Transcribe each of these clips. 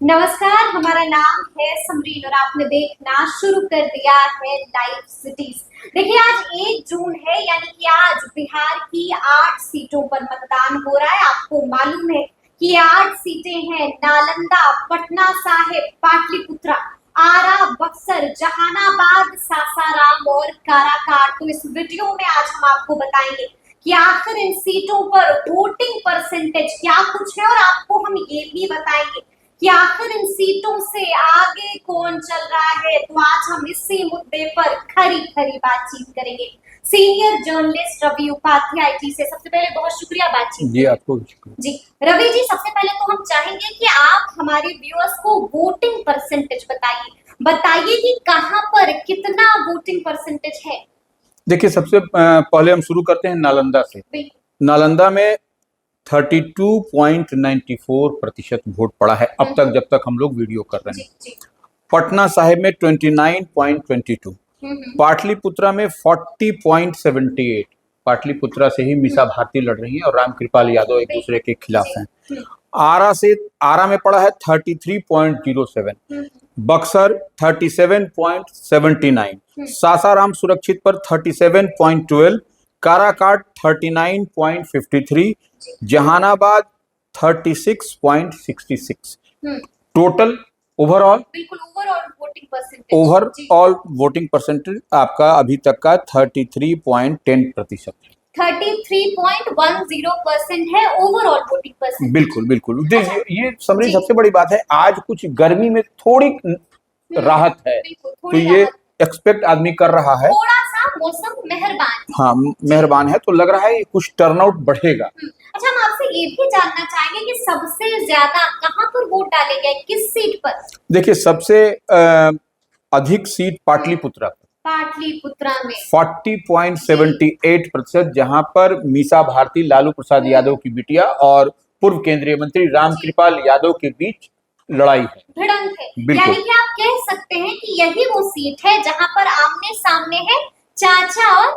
नमस्कार, हमारा नाम है समरीन और आपने देखना शुरू कर दिया है लाइव सिटीज। देखिए आज 1 जून है, यानी कि आज बिहार की 8 सीटों पर मतदान हो रहा है। आपको मालूम है कि 8 सीटें हैं, नालंदा, पटना साहिब, पाटलिपुत्रा, आरा, बक्सर, जहानाबाद, सासाराम और काराकाट। तो इस वीडियो में आज हम आपको बताएंगे कि आखिर इन सीटों पर वोटिंग परसेंटेज क्या कुछ है, और आपको हम ये भी बताएंगे कि आखिर इन सीटों से आगे कौन चल रहा है। तो आज हम इसी मुद्दे पर खरी खरी बातचीत करेंगे। सीनियर जर्नलिस्ट रवि उपाध्याय जी से सबसे पहले बहुत शुक्रिया बातचीत जी, आपको जी। रवि जी, सबसे पहले तो हम चाहेंगे कि आप हमारे व्यूअर्स को वोटिंग परसेंटेज बताइए कि कहां पर कितना वोटिंग परसेंटेज है। देखिए, सबसे पहले हम शुरू करते हैं नालंदा से। नालंदा में 32.94% वोट पड़ा है अब तक, जब तक हम लोग वीडियो कर रहे हैं। पटना साहिब में 29.22, पाटलिपुत्रा में 40.78। पाटलिपुत्रा से ही मीसा भारती लड़ रही हैं और रामकृपाल यादव एक दूसरे के खिलाफ हैं। आरा में पड़ा है 33.07, बक्सर 37.79, सासाराम सुरक्षित पर 37.12, Karakat 39.53, Jehanabad 36.66। Total overall voting percentage आपका अभी तक का 33.10% है। 33.10% है ओवरऑल वोटिंग परसेंटेज। बिल्कुल बिल्कुल। ये समझिए सबसे बड़ी बात है, आज कुछ गर्मी में थोड़ी राहत है, तो ये एक्सपेक्ट आदमी कर रहा है, थोड़ा सा मौसम मेहरबान। हाँ, मेहरबान है, तो लग रहा है कुछ टर्नआउट बढ़ेगा। अच्छा, हम आपसे ये भी जानना चाहेंगे कि सबसे ज्यादा कहां पर वोट डाले गए, किस सीट पर? देखिए, सबसे अधिक सीट पाटलिपुत्रा में 40.78%, जहां पर मीसा भारती, लालू प्रसाद यादव की बिटिया और पूर्व केंद्रीय मंत्री रामकृपाल यादव के बीच लड़ाई है, भिड़ंत है। यानी कि आप कह सकते हैं कि यही वो सीट है जहां पर आमने सामने है चाचा और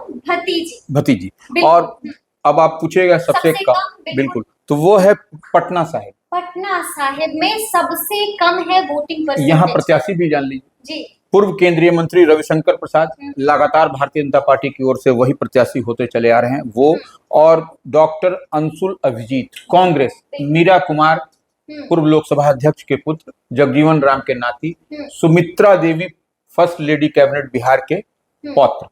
भतीजी। और अब आप पूछेगा सबसे कम, बिल्कुल, तो वो है पटना साहिब। पटना साहिब में सबसे कम है वोटिंग परसेंटेज। यहाँ प्रत्याशी भी जान लीजिए जी, पूर्व केंद्रीय मंत्री रविशंकर प्रसाद लगातार भारतीय जनता पार्टी की ओर से वही प्रत्याशी होते चले आ रहे हैं, वो और डॉक्टर अंशुल अभिजीत कांग्रेस, मीरा कुमार पूर्व लोकसभा अध्यक्ष के पुत्र, जगजीवन राम के नाती, सुमित्रा देवी फर्स्ट लेडी कैबिनेट बिहार के पौत्र,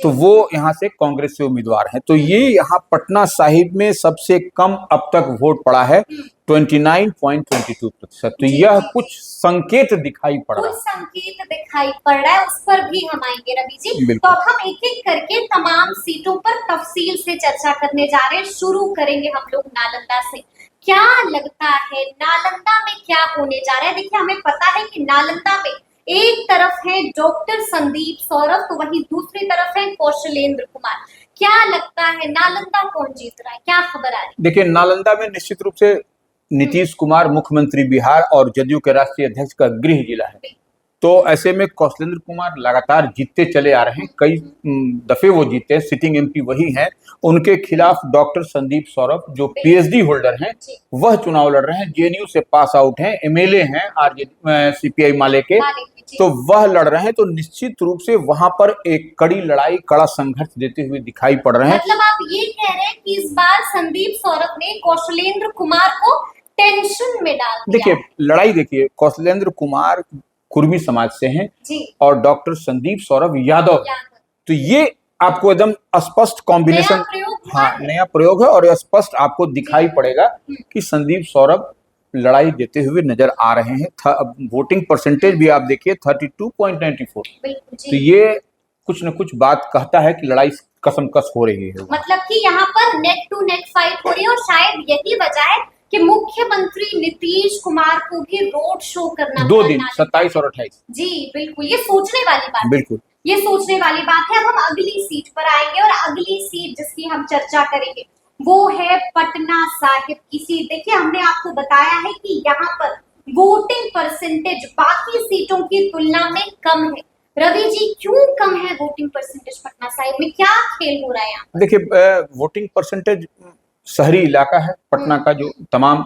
तो वो यहाँ से कांग्रेस से उम्मीदवार हैं। तो ये यहाँ पटना साहिब में सबसे कम अब तक वोट पड़ा है 29.22%। तो यह कुछ संकेत दिखाई पड़ रहा है, उस पर भी हम आएंगे रवि जी। तो अब हम एक एक करके तमाम सीटों पर तफसील से चर्चा करने जा रहे हैं। शुरू करेंगे हम लोग नालंदा से। क्या लगता है नालंदा में क्या होने जा रहा है? देखिए, हमें पता है कि नालंदा में एक तरफ है डॉक्टर संदीप सौरभ, तो वहीं दूसरी तरफ है कौशलेंद्र कुमार। क्या लगता है नालंदा कौन जीत रहा है, क्या खबर आ रही है? देखिए, नालंदा में निश्चित रूप से नीतीश कुमार मुख्यमंत्री बिहार और जदयू के राष्ट्रीय अध्यक्ष का गृह जिला है, तो ऐसे में कौशलेंद्र कुमार लगातार जीतते चले आ रहे हैं, कई दफे वो जीते हैं, सिटिंग एमपी वही हैं। उनके खिलाफ डॉक्टर संदीप सौरभ जो पीएचडी होल्डर हैं, वह चुनाव लड़ रहे हैं, जेएनयू से पास आउट हैं, एमएलए हैं सीपीआई माले के, तो वह लड़ रहे हैं। तो निश्चित रूप से वहां पर एक कड़ी लड़ाई, कड़ा संघर्ष देते हुए दिखाई पड़ रहे हैं। मतलब आप ये कह रहे हैं कि इस बार संदीप सौरभ ने कौशलेंद्र कुमार को टेंशन में डाल दिया। देखिए, लड़ाई देखिए, कौशलेंद्र कुमार कुर्मी समाज से हैं और डॉक्टर संदीप सौरभ यादव, तो ये आपको एकदम स्पष्ट कॉम्बिनेशन, हाँ, नया प्रयोग है, और स्पष्ट आपको दिखाई पड़ेगा कि संदीप सौरभ लड़ाई देते हुए नजर आ रहे हैं। वोटिंग परसेंटेज भी आप देखिए 32.94, तो ये कुछ न कुछ बात कहता है कि लड़ाई कसमकस हो रही है, मतलब कि यहाँ पर नेक टू नेक फाइट हो रही है। और शायद यही वजह है कि मुख्यमंत्री नीतीश कुमार को भी रोड शो करना 2 दिन 27 और 28। जी बिल्कुल, ये सोचने वाली बात, बिल्कुल ये सोचने वाली बात है। अब हम अगली सीट पर आएंगे, और अगली सीट जिसकी हम चर्चा करेंगे वो है पटना साहिब की सीट। देखिए, हमने आपको बताया है कि यहाँ पर वोटिंग परसेंटेज बाकी सीटों की तुलना में कम है। रवि जी, क्यों कम है वोटिंग परसेंटेज पटना साहिब में, क्या खेल हो रहा है यहाँ? देखिए, वोटिंग परसेंटेज शहरी इलाका है पटना का, जो तमाम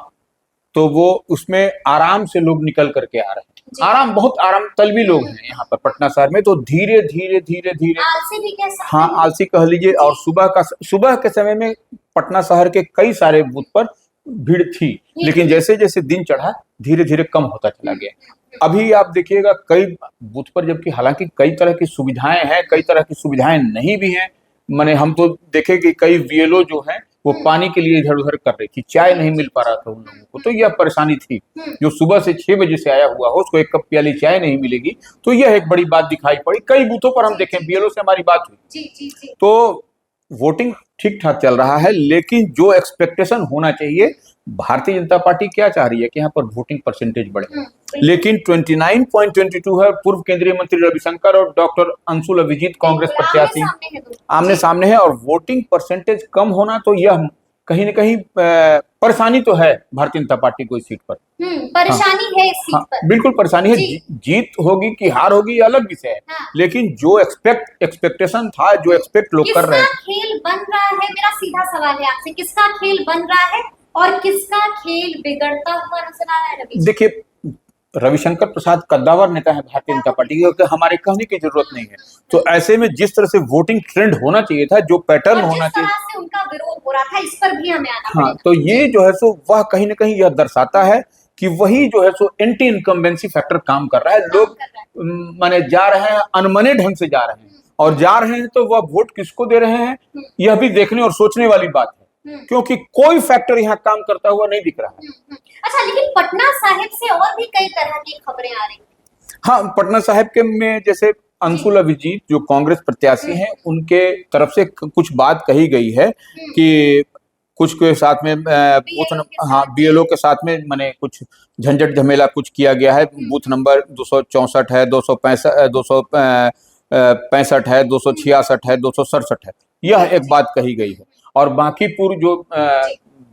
तो वो उसमें आराम से लोग निकल करके आ रहे जी। हैं। आराम, बहुत आराम तलबी लोग हैं यहाँ पर पटना शहर में। तो धीरे धीरे धीरे धीरे, आलसी भी कह सकते हाँ हैं। आलसी कह लीजिए। और सुबह के समय में पटना शहर के कई सारे बूथ पर भीड़ थी, लेकिन जैसे जैसे दिन चढ़ा धीरे धीरे कम होता चला गया। अभी आप देखिएगा कई बूथ पर, जबकि हालांकि कई तरह की सुविधाएं हैं, कई तरह की सुविधाएं नहीं भी हैं। माने हम तो देखे कि कई बीएलओ जो हैं वो पानी के लिए इधर उधर कर रही थी, चाय नहीं मिल पा रहा था उन लोगों को। तो यह परेशानी थी। जो सुबह से 6 बजे से आया हुआ हो उसको एक कप प्याली चाय नहीं मिलेगी, तो यह एक बड़ी बात दिखाई पड़ी। कई बूथों पर हम देखें, बीएलओ से हमारी बात हुई, जी जी जी। तो वोटिंग ठीक ठाक चल रहा है। लेकिन जो एक्सपेक्टेशन होना चाहिए, भारतीय जनता पार्टी क्या चाह रही है कि यहाँ पर वोटिंग परसेंटेज बढ़े, लेकिन 29.22 है। पूर्व केंद्रीय मंत्री रविशंकर और डॉक्टर अंशुल अभिजीत कांग्रेस प्रत्याशी आमने सामने है, और वोटिंग परसेंटेज कम होना तो यह कहीं न कहीं परेशानी तो है भारतीय जनता पार्टी को इस सीट पर। परेशानी है इस सीट पर। बिल्कुल परेशानी है। जीत होगी कि हार होगी ये अलग विषय है, लेकिन जो एक्सपेक्टेशन था, जो एक्सपेक्ट लोग कर रहे हैं। किसका खेल बन रहा है, मेरा सीधा सवाल है आपसे, किसका खेल बन रहा है और किसका खेल बिगड़ता हुआ नजर आ रहा है? रवि, देखिए रविशंकर प्रसाद कद्दावर नेता है भारतीय जनता पार्टी के, हमारे कहने की जरूरत नहीं है। तो ऐसे में जिस तरह से वोटिंग ट्रेंड होना चाहिए था, जो पैटर्न होना चाहिए, जिस तरह से उनका विरोध हो रहा था, इस पर भी हमें आना हाँ, तो ये जो है सो वह कहीं ना कहीं यह दर्शाता है कि वही जो है सो एंटी इनकम्बेंसी फैक्टर काम कर रहा है। लोग माने जा रहे हैं, अनमने ढंग से जा रहे हैं, और जा रहे हैं तो वह वोट किसको दे रहे हैं, यह भी देखने और सोचने वाली बात है, क्योंकि कोई फैक्टर यहाँ काम करता हुआ नहीं दिख रहा है। अच्छा, लेकिन पटना साहिब से और भी कई तरह की खबरें आ रही हैं। हाँ, पटना साहिब के में जैसे अंशुल अभिजीत जो कांग्रेस प्रत्याशी हैं, उनके तरफ से कुछ बात कही गई है कि कुछ के साथ में बीएलओ के साथ में माने कुछ झंझट झमेला कुछ किया गया है। बूथ नंबर 264 है, 265 है, 266 है, 267 है, यह एक बात कही गई है। और बांकीपुर जो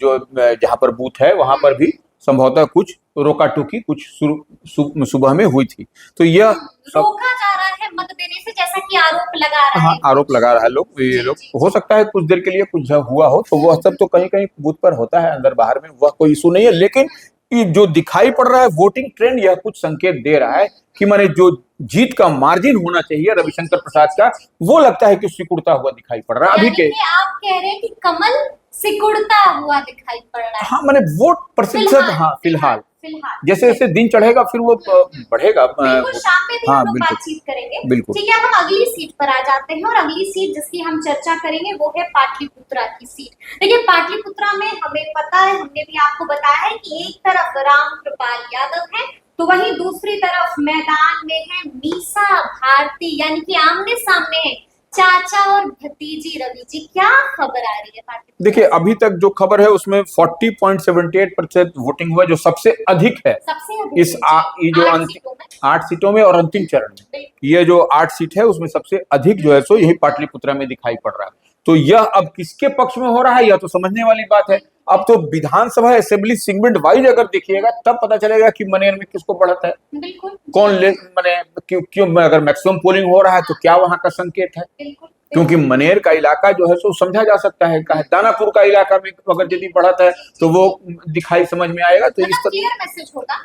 जहाँ पर बूथ है वहां पर भी संभवतः कुछ रोका टोकी कुछ सुबह में हुई थी। तो यह रोका जा रहा है मत देने से, जैसा कि आरोप लगा रहा है। हाँ, आरोप लगा रहा है लोग, ये लोग। हो सकता है कुछ देर के लिए कुछ हुआ हो, तो वह सब तो कहीं कहीं बूथ पर होता है, अंदर बाहर में वह कोई इशू नहीं है। लेकिन ये जो दिखाई पड़ रहा है वोटिंग ट्रेंड, यह कुछ संकेत दे रहा है कि माने जो जीत का मार्जिन होना चाहिए रविशंकर प्रसाद का, वो लगता है कि सिकुड़ता हुआ दिखाई पड़ रहा है अभी के। आप कह रहे हैं कि कमल सिकुड़ता हुआ दिखाई पड़ रहा है। हाँ, माने वोट प्रतिशत, हाँ फिलहाल जैसे जैसे दिन चढ़ेगा फिर वो बढ़ेगा। बिल्कुल, शाम में भी हाँ, हम लोग बिल्कुल, बातचीत करेंगे। बिल्कुल। ठीक है, हम अगली सीट पर आ जाते हैं, और अगली सीट जिसकी हम चर्चा करेंगे वो है पाटलिपुत्रा की सीट। देखिए, पाटलिपुत्रा में हमें पता है, हमने भी आपको बताया है कि एक तरफ रामकृपाल यादव है, तो वहीं दूसरी तरफ मैदान में है मीसा भारती, यानी कि आमने सामने है चाचा और भतीजी। रवि जी, क्या खबर आ रही है पाटलिपुत्रा? देखिए, अभी तक जो खबर है उसमें 40.78% वोटिंग हुआ, जो सबसे अधिक है इस ये जो 8 सीटों में और अंतिम चरण में। ये जो 8 सीट है उसमें सबसे अधिक जो है सो यही पाटलिपुत्रा में दिखाई पड़ रहा है। तो यह अब किसके पक्ष में हो रहा है यह तो समझने वाली बात है। अब तो विधानसभा असेंबली सेगमेंट वाइज अगर देखिएगा तब पता चलेगा कि मनेर में किसको बढ़त है, कौन ले मने क्यों अगर मैक्सिमम पोलिंग हो रहा है तो क्या वहां का संकेत है। क्योंकि मनेर का इलाका जो है सो समझा जा सकता है, दानापुर का इलाका में अगर यदि बढ़त है तो वो दिखाई समझ में आएगा, तो इस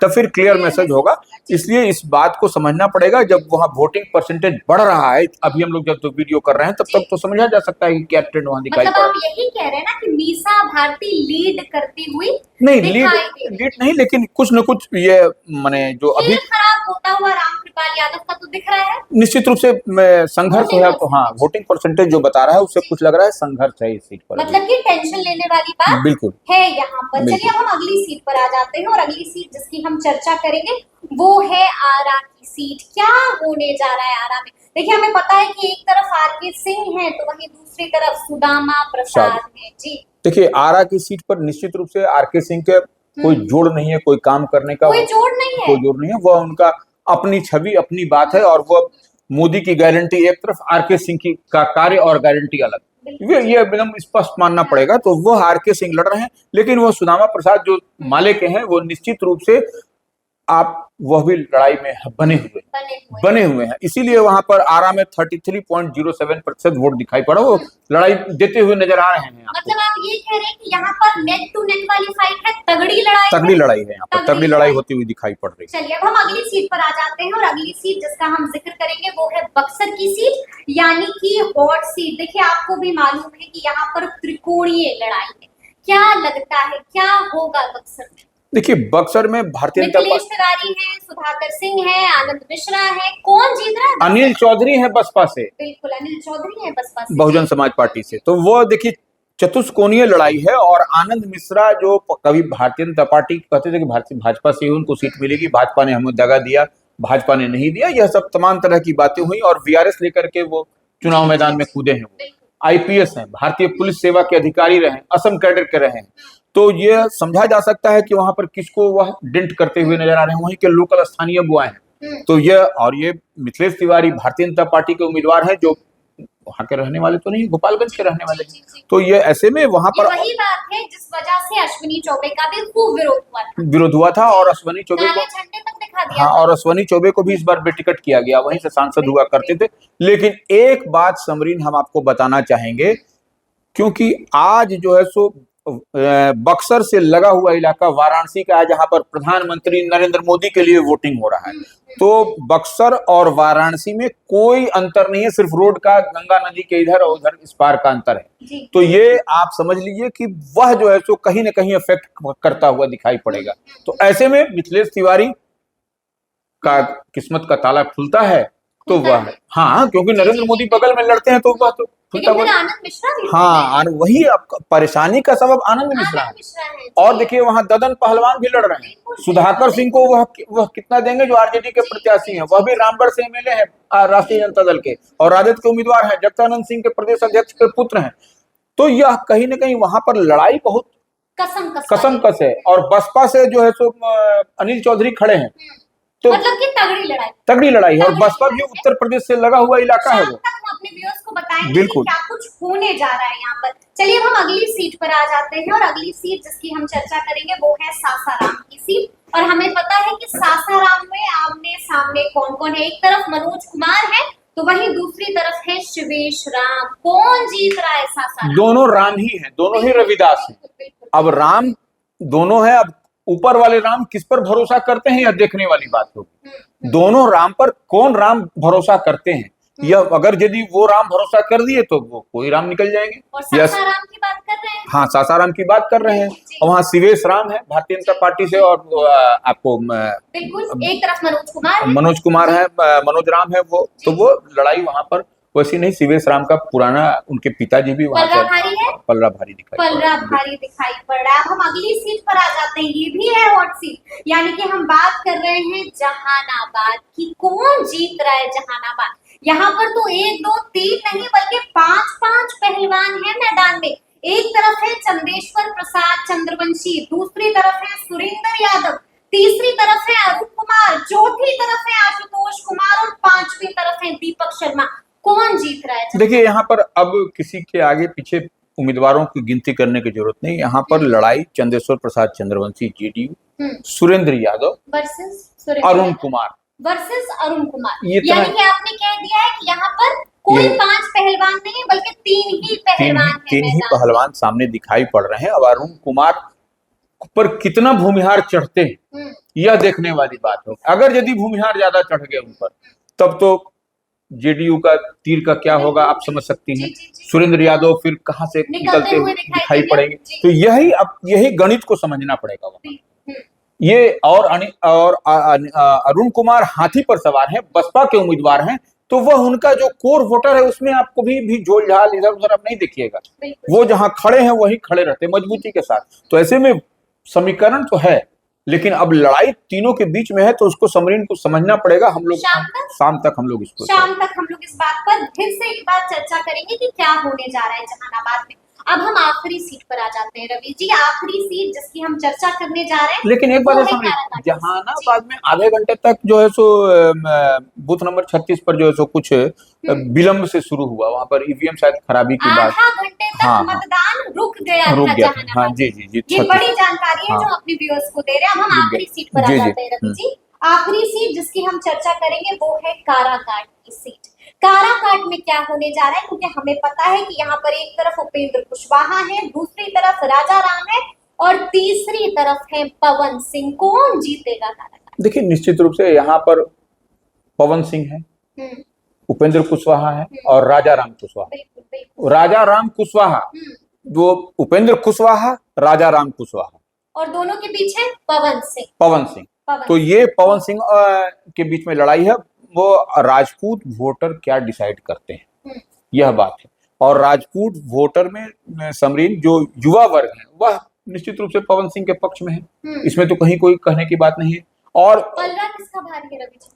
तो फिर क्लियर मैसेज होगा। इसलिए इस बात को समझना पड़ेगा, जब वहाँ वोटिंग परसेंटेज बढ़ रहा है, अभी हम लोग जब तो वीडियो कर रहे हैं तब तक तो समझा जा सकता है कि क्या ट्रेंड वहाँ दिखाई पड़ रहा है। आप यही कह रहे हैं ना कि मीसा भारती लीड करती हुई नहीं, लीड नहीं, लेकिन कुछ न कुछ ये माने जो अभी खराब होता हुआ रामकृपाल यादव का तो दिख रहा है। निश्चित रूप से संघर्ष है, तो हाँ वोटिंग परसेंटेज जो बता रहा है उससे कुछ लग रहा है संघर्ष है इस सीट पर, मतलब कि टेंशन लेने वाली बात बिल्कुल है यहाँ पर। चलिए, अब हम अगली सीट पर आ जाते हैं, और अगली सीट जिसकी हम चर्चा करेंगे वो है आरा की सीट। क्या होने जा रहा है आरा में? देखिए, हमें पता है कि एक तरफ आरके सिंह है तो वहीं दूसरी तरफ सुदामा प्रसाद है। जी, देखिए, आरा की सीट पर निश्चित रूप से आरके सिंह के कोई जोड़ नहीं है, कोई काम करने का कोई जोड़ नहीं है, वह उनका अपनी छवि अपनी बात है, और वो मोदी की गारंटी एक तरफ, आरके सिंह की का कार्य और गारंटी अलग, ये एकदम स्पष्ट मानना पड़ेगा। तो वो आरके सिंह लड़ रहे हैं, लेकिन वो सुदामा प्रसाद जो माले के हैं वो निश्चित रूप से आप वह भी लड़ाई में बने हुए हैं। इसीलिए वहां पर आरा में 33.07% वोट दिखाई पड़ा, वो लड़ाई देते हुए नजर आ रहे हैं। मतलब आप ये कह रहे हैं कि यहाँ पर नेक टू नेक वाली फाइट है, तगड़ी लड़ाई है यहाँ पर तगड़ी लड़ाई होती हुई दिखाई पड़ रही है। चलिए अब हम अगली सीट पर आ जाते हैं, और अगली सीट जिसका हम जिक्र करेंगे वो है बक्सर की सीट, यानी कि हॉट सीट। देखिए आपको भी मालूम है कि यहाँ पर त्रिकोणीय लड़ाई है। क्या लगता है क्या होगा बक्सर में? देखिए बक्सर में भारतीय जनता मिथिलेश तिवारी है, सुधाकर सिंह है, आनंद मिश्रा है, कौन जीत रहा है? अनिल चौधरी है बसपा से, बिल्कुल अनिल चौधरी है बसपा से, बहुजन समाज पार्टी से। तो वो देखिए चतुष्कोणीय लड़ाई है, और आनंद मिश्रा जो कभी भारतीय जनता पार्टी कहते थे कि भाजपा से ही उनको सीट मिलेगी, भाजपा ने हमें दगा दिया, भाजपा ने नहीं दिया, यह सब तमाम तरह की बातें हुई, और वीआरएस लेकर के वो चुनाव मैदान में कूदे हैं। वो आईपीएस हैं, भारतीय पुलिस सेवा के अधिकारी रहे, असम कैडर के रहे हैं। तो ये समझा जा सकता है कि वहां पर किसको वह डिंट करते हुए नजर आ रहे हैं, वहीं के लोकल स्थानीय बुआ हैं। तो ये मिथिलेश तिवारी भारतीय जनता पार्टी के उम्मीदवार हैं, जो वहां के रहने वाले तो नहीं, गोपालगंज के रहने वाले। तो ये ऐसे में वहां पर वही बात है जिस वजह से अश्विनी चौबे का भी खूब विरोध हुआ था, और अश्विनी चौबे को झंडे तक दिखा दिया। हाँ, और अश्विनी चौबे को भी इस बार बेटिकट किया गया, वहीं से सांसद हुआ करते थे। लेकिन एक बात समरीन हम आपको बताना चाहेंगे, क्योंकि आज जो है सो बक्सर से लगा हुआ इलाका वाराणसी का है, जहां पर प्रधानमंत्री नरेंद्र मोदी के लिए वोटिंग हो रहा है। तो बक्सर और वाराणसी में कोई अंतर नहीं है, सिर्फ रोड का, गंगा नदी के इधर और उधर इस पार का अंतर है। तो ये आप समझ लीजिए कि वह जो है सो कहीं ना कहीं इफेक्ट करता हुआ दिखाई पड़ेगा। तो ऐसे में मिथिलेश तिवारी का किस्मत का ताला खुलता है तो वह है, हाँ, क्योंकि नरेंद्र मोदी बगल में लड़ते हैं, तो वह तो आनंद मिश्रा भी हाँ, वही परेशानी का सबब आनंद मिश्रा है। और देखिए वहां ददन पहलवान भी लड़ रहे हैं, सुधाकर सिंह को वह कितना देंगे, जो आरजेडी के प्रत्याशी हैं, वह भी रामगढ़ से एमएलए हैं राष्ट्रीय जनता दल के, और राजद के उम्मीदवार हैं, जगदानंद सिंह के प्रदेश अध्यक्ष के पुत्र हैं। तो यह कहीं ना कहीं वहां पर लड़ाई बहुत कसम है। और बसपा से जो है सो अनिल चौधरी खड़े हैं, तो मतलब कि तगड़ी लड़ाई है। और बसपा भी उत्तर प्रदेश से लगा हुआ इलाका है वो। अपने व्यूअर्स को बताएंगे बिल्कुल क्या कुछ होने जा रहा है यहाँ पर। चलिए अब हम अगली सीट पर आ जाते हैं, और अगली सीट जिसकी हम चर्चा करेंगे वो है सासाराम की सीट। और हमें पता है कि सासाराम में आमने सामने कौन कौन है। एक तरफ मनोज कुमार है, तो वहीं दूसरी तरफ है शिवेश राम। कौन जीत रहा है सासाराम? दोनों राम ही है, दोनों ही रविदास है। अब राम दोनों है, अब ऊपर वाले राम किस पर भरोसा करते हैं, यह देखने वाली बात होगी। दोनों राम पर कौन राम भरोसा करते हैं, यह अगर यदि वो राम भरोसा कर दिए तो वो कोई राम निकल जाएंगे। और सासाराम की बात कर रहे हैं। हाँ, सासाराम की बात कर रहे हैं। और वहाँ शिवेश राम है भारतीय जनता पार्टी से, और आपको बिल्कुल एक तरफ मनोज कुमार है, मनोज राम है वो। तो वो लड़ाई वहां पर वैसी नहीं। शिवेश राम का पुराना, उनके पिताजी भी वहां पलरा भारी दिखाई पड़ रहा है। अब हम अगली सीट पर आ जाते हैं, ये भी है हॉट सीट, यानी कि हम बात कर रहे हैं जहानाबाद की। कौन जीत रहा है जहानाबाद? यहाँ पर तो 1 2 3 नहीं बल्कि 5 पहलवान हैं मैदान में। एक तरफ है चंदेश्वर प्रसाद चंद्रवंशी, दूसरी तरफ है सुरेंद्र यादव, तीसरी तरफ है अरुण कुमार, चौथी तरफ है आशुतोष कुमार, और 5वीं तरफ है दीपक शर्मा। कौन जीत रहा है? देखिए यहाँ पर अब किसी के आगे पीछे उम्मीदवारों की गिनती करने की जरूरत नहीं। यहाँ पर लड़ाई चंदेश्वर प्रसाद चंद्रवंशी जेडीयू, सुरेंद्र यादव वर्सेस अरुण कुमार, यानी कि आपने कह दिया है कि यहाँ पर कोई 5 पहलवान नहीं है बल्कि 3 ही पहलवान सामने दिखाई पड़ रहे हैं। अब अरुण कुमार पर कितना भूमिहार चढ़ते हैं यह देखने वाली बात हो। अगर यदि भूमिहार ज्यादा चढ़ गए उन पर, तब तो जेडीयू का तीर का क्या होगा आप समझ सकती हैं। सुरेंद्र यादव फिर कहां से निकलते हुए दिखाई पड़ेंगे। तो यही गणित को समझना पड़ेगा वहां। ये और अरुण कुमार हाथी पर सवार है, बसपा के उम्मीदवार हैं, तो वह उनका जो कोर वोटर है उसमें आपको भी झोल झाल इधर उधर आप नहीं देखिएगा। वो जहां खड़े हैं वही खड़े रहते मजबूती के साथ। तो ऐसे में समीकरण तो है, लेकिन अब लड़ाई तीनों के बीच में है, तो उसको समरीन को समझना पड़ेगा। हम लोग शाम तक हम लोग इस बात पर फिर से एक बार चर्चा करेंगे कि क्या होने जा रहा है जहानाबाद में। अब हम आखिरी सीट पर आ जाते हैं रवि जी। आखिरी सीट जिसकी हम चर्चा करने जा रहे हैं लेकिन एक बात वो है है समझिए, काराकाट की सीट। जहानाबाद में आधे घंटे तक जो है सो बूथ नंबर 36 पर जो है सो कुछ विलंब से शुरू हुआ, वहां पर ईवीएम शायद खराबी की बात। आधा घंटे तक हाँ हाँ, मतदान रुक गया रुक था गया था। हाँ जहानाबाद जी में। जी जी, ये 36। बड़ी जानकारी है हाँ, जो अपने व्यूअर्स को दे रहे हैं। अब हम रुक आखिरी गया। सीट पर आ जी जी। जाते हैं रवि जी। आखिरी सीट जिसकी हम चर्चा करेंगे वो है काराकाट की सीट। काराकाट में क्या होने जा रहा है, क्योंकि हमें पता है कि यहाँ पर एक तरफ उपेंद्र कुशवाहा है, दूसरी तरफ राजा राम है और तीसरी तरफ है पवन सिंह। कौन जीतेगा काराकाट? देखिए निश्चित रूप से यहाँ पर पवन सिंह है, हम्म, उपेंद्र कुशवाहा है और राजा राम कुशवाहा। बिल्कुल बिल्कुल। राजा राम कुशवाहा, जो उपेंद्र कुशवाहा, राजा राम कुशवाहा और दोनों के पीछे पवन सिंह। पवन सिंह। पवन तो ये पवन सिंह के बीच में लड़ाई है। वो राजपूत वोटर क्या डिसाइड करते हैं, हम्म, यह बात है। और राजपूत वोटर में समरीन जो युवा वर्ग है वह निश्चित रूप से पवन सिंह के पक्ष में है, इसमें तो कहीं कोई कहने की बात नहीं है। और पलड़ा किसका भारी है रवि जी?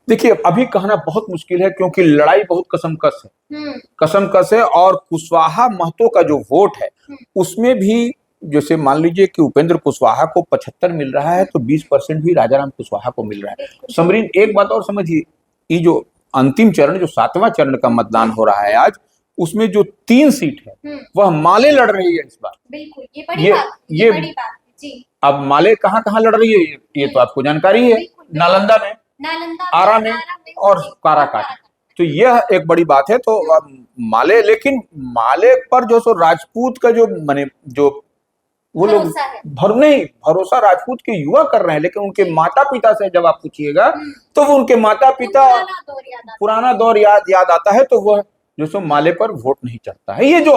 देखिए अभी कहना बहुत मुश्किल है क्योंकि लड़ाई बहुत कसमकस है, कसमकस है। और कुशवाहा महतो का जो वोट है उसमें भी, जैसे मान लीजिए कि उपेंद्र कुशवाहा को 75 मिल रहा है तो 20% भी राजाराम कुशवाहा को मिल रहा है। समरीन एक बात और समझिए, ये जो अंतिम चरण, जो 7वां चरण का मतदान हो रहा है आज, उसमें जो 3 सीट है वह माले लड़ रही है इस बार। बिल्कुल, ये बड़ी बात, ये बड़ी बात है जी। अब माले कहाँ कहाँ लड़ रही है ये तो आपको जानकारी है, नालंदा में, नालंदा, आरा में और काराकाट। तो यह एक बड़ी बात है। तो माले, लेकिन माले पर जो सो राजपूत का जो माने जो वो लोग भरोसा राजपूत के युवा कर रहे हैं, लेकिन उनके माता पिता से जब आप पूछिएगा तो वो उनके माता पिता पुराना दौर याद आता है, तो वह जो सो माले पर वोट नहीं चढ़ता है। ये जो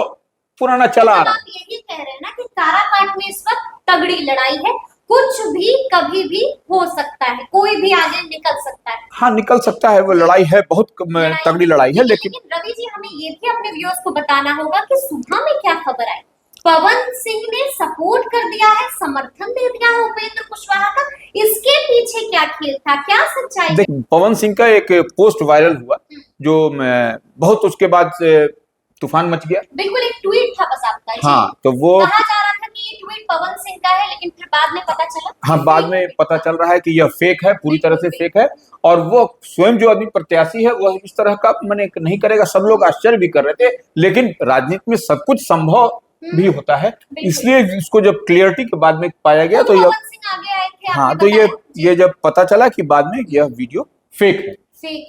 पुराना चला आ रहा है। आप यही कह रहे हैं ना कि काराकाट में इस वक्त तगड़ी लड़ाई है, कुछ भी कभी भी हो सकता है, कोई भी आगे निकल सकता है। हाँ निकल सकता है, वो लड़ाई है, बहुत तगड़ी लड़ाई है। लेकिन रवि जी हमें ये भी अपने व्यूअर्स को बताना होगा कि सुबह में क्या खबर आई। पवन सिंह ने सपोर्ट कर दिया है, समर्थन दे दिया है उपेंद्र कुशवाहा का, इसके पीछे क्या खेल था, क्या सच्चाई? देख, पवन सिंह का एक पोस्ट वायरल हुआ जो बहुत उसके बाद तूफान मच गया। बिल्कुल, एक ट्वीट था बस आपका। हाँ, तो वो कहा जा रहा था कि ये ट्वीट पवन सिंह का है, लेकिन फिर बाद में पता चला। हाँ, बाद में पता चल रहा है कि यह फेक है, पूरी तरह से फेक है। और वो स्वयं जो आदमी प्रत्याशी है वह इस तरह का मैंने नहीं करेगा। सब लोग आश्चर्य भी कर रहे थे, लेकिन राजनीति में सब कुछ संभव भी होता है, इसलिए इसको जब क्लियरिटी के बाद में पाया गया तो यह, हाँ, तो ये जब पता चला कि बाद में यह वीडियो फेक है।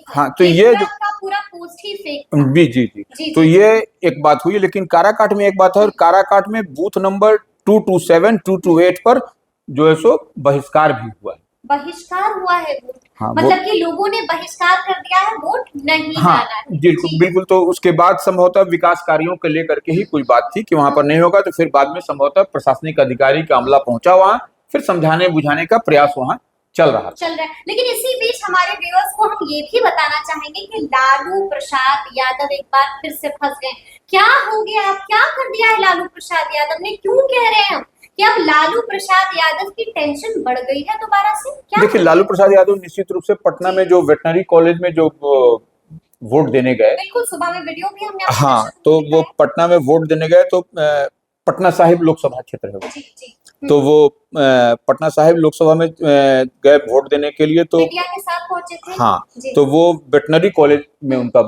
हाँ, तो ये जो पूरा पोस्ट ही फेक था। जी, तो ये एक बात हुई। लेकिन काराकाट में एक बात है, और काराकाट में बूथ नंबर 227, 228 पर जो है सो बहिष्कार भी हुआ है। बहिष्कार हुआ है वोट? हाँ, मतलब कि लोगों ने बहिष्कार कर दिया है, वोट नहीं डाला है। बिल्कुल। तो उसके बाद संभवतः विकास कार्यों को लेकर के ही कोई बात थी कि वहां पर नहीं होगा, तो फिर बाद में संभवतः प्रशासनिक अधिकारी का अमला पहुंचा वहां, फिर समझाने बुझाने का प्रयास वहां चल रहा है। लेकिन इसी बीच हमारे व्यूअर्स को हम ये भी बताना चाहेंगे कि लालू प्रसाद यादव एक बार फिर से फंस गए। क्या हो गया, क्या कर दिया है लालू प्रसाद यादव ने? क्यों कह रहे हैं हम कि अब लालू प्रसाद यादव की टेंशन बढ़ गई है दोबारा से? क्या देखिए, लालू प्रसाद यादव निश्चित रूप से पटना में जो वेटनरी कॉलेज में जो वोट देने गए, बिल्कुल सुबह में वीडियो भी हमने, हाँ, तो वो पटना में वोट देने गए, तो पटना साहिब लोकसभा क्षेत्र है वो, तो वो पटना साहिब लोकसभा में गए वोट देने के लिए, तो मीडिया के साथ पहुंचे थे। हाँ, तो वो वेटनरी कॉलेज में उनका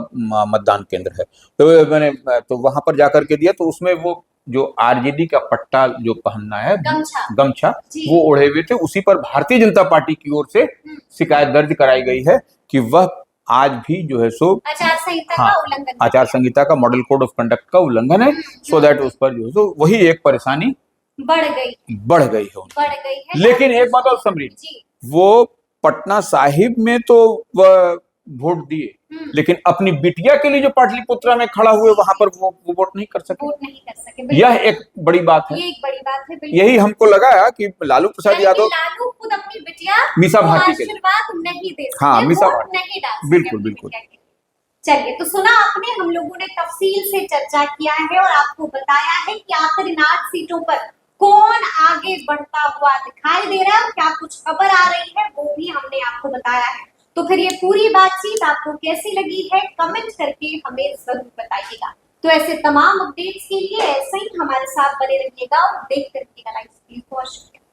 मतदान केंद्र है, तो मैंने तो वहां पर जाकर के दिया। तो उसमें वो जो आरजेडी का पट्टा जो पहनना है, गमछा वो ओढ़े हुए थे। उसी पर भारतीय जनता पार्टी की ओर से शिकायत दर्ज कराई गई है कि वह आज भी जो है सो आचार संहिता का उल्लंघन, आचार संहिता का, मॉडल कोड ऑफ कंडक्ट का उल्लंघन है। सो दैट उस पर जो है सो वही एक परेशानी बढ़ गई है। लेकिन एक बात और समझिए, वो पटना साहिब में तो वह वोट दिए, लेकिन अपनी बिटिया के लिए जो पाटलिपुत्रा में खड़ा हुए वहां पर वो वोट नहीं कर सके। यह एक बड़ी बात है। यही हमको लगा कि लालू प्रसाद यादव, लालू खुद अपनी बिटिया मीसा भारती के आशीर्वाद नहीं दे सके, हाँ, मीसा नहीं डाल सके। बिल्कुल। चलिए, तो सुना आपने, हम लोगों ने तफसील से चर्चा किया है और आपको बताया है कि आखिर इन 8 सीटों पर कौन आगे बढ़ता हुआ दिखाई दे रहा है, क्या कुछ खबर आ रही है, वो भी हमने आपको बताया है। तो फिर ये पूरी बातचीत आपको कैसी लगी है, कमेंट करके हमें जरूर बताइएगा। तो ऐसे तमाम अपडेट्स के लिए ऐसे ही हमारे साथ बने रहिएगा और देखते रहिएगा लाइव सिटीज। बहुत शुक्रिया।